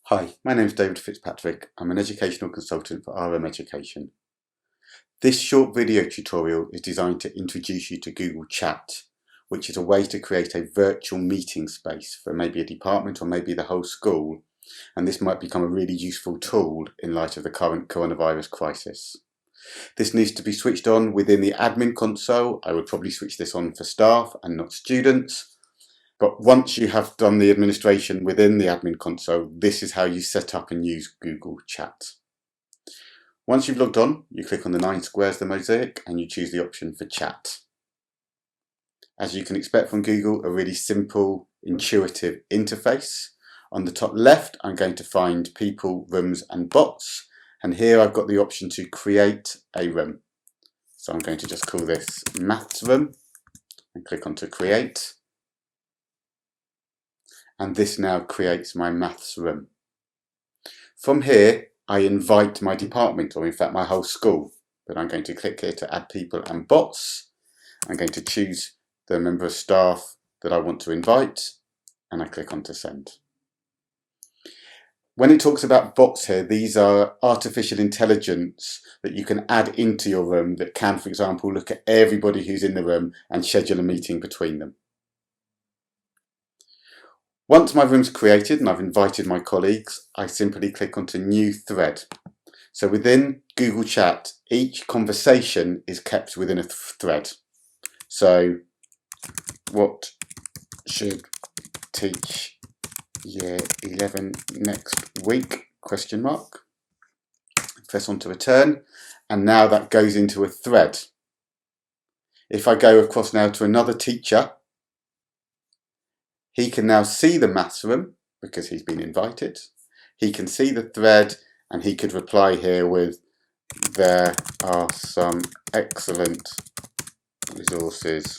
Hi, my name is David Fitzpatrick. I'm an educational consultant for RM Education. This short video tutorial is designed to introduce you to Google Chat, which is a way to create a virtual meeting space for maybe a department or maybe the whole school, and this might become a really useful tool in light of the current coronavirus crisis. This needs to be switched on within the admin console. I would probably switch this on for staff and not students. But once you have done the administration within the admin console, this is how you set up and use Google Chat. Once you've logged on, you click on the 9 squares, the mosaic, and you choose the option for chat. As you can expect from Google, a really simple, intuitive interface. On the top left, I'm going to find people, rooms, and bots. And here I've got the option to create a room. So I'm going to just call this Maths Room and click on to create. And this now creates my maths room. From here, I invite my department, or in fact my whole school, but I'm going to click here to add people and bots. I'm going to choose the member of staff that I want to invite, and I click on to send. When it talks about bots here, these are artificial intelligence that you can add into your room that can, for example, look at everybody who's in the room and schedule a meeting between them. Once my room's created and I've invited my colleagues, I simply click onto New Thread. So within Google Chat, each conversation is kept within a thread. So, what should teach year 11 next week? Question mark. Press on to return, and now that goes into a thread. If I go across now to another teacher, he can now see the maths room because he's been invited. He can see the thread and he could reply here with, there are some excellent resources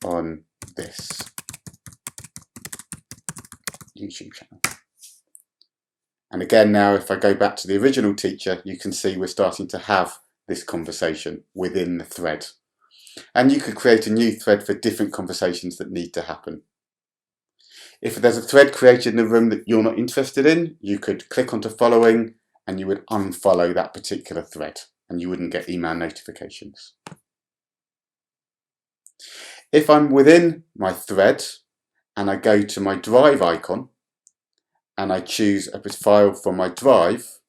on this YouTube channel. And again now, if I go back to the original teacher, you can see we're starting to have this conversation within the thread. And you could create a new thread for different conversations that need to happen. If there's a thread created in a room that you're not interested in, you could click onto following and you would unfollow that particular thread and you wouldn't get email notifications. If I'm within my thread and I go to my drive icon and I choose a file from my drive,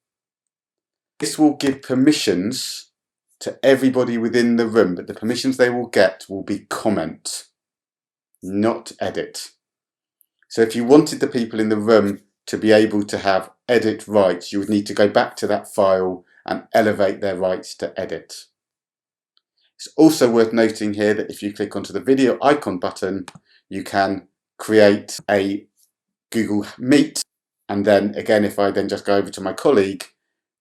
this will give permissions to everybody within the room, but the permissions they will get will be comment, not edit. So if you wanted the people in the room to be able to have edit rights, you would need to go back to that file and elevate their rights to edit. It's also worth noting here that if you click onto the video icon button, you can create a Google Meet. And then again, if I then just go over to my colleague,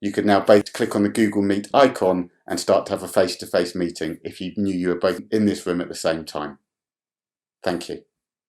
you could now both click on the Google Meet icon and start to have a face-to-face meeting if you knew you were both in this room at the same time. Thank you.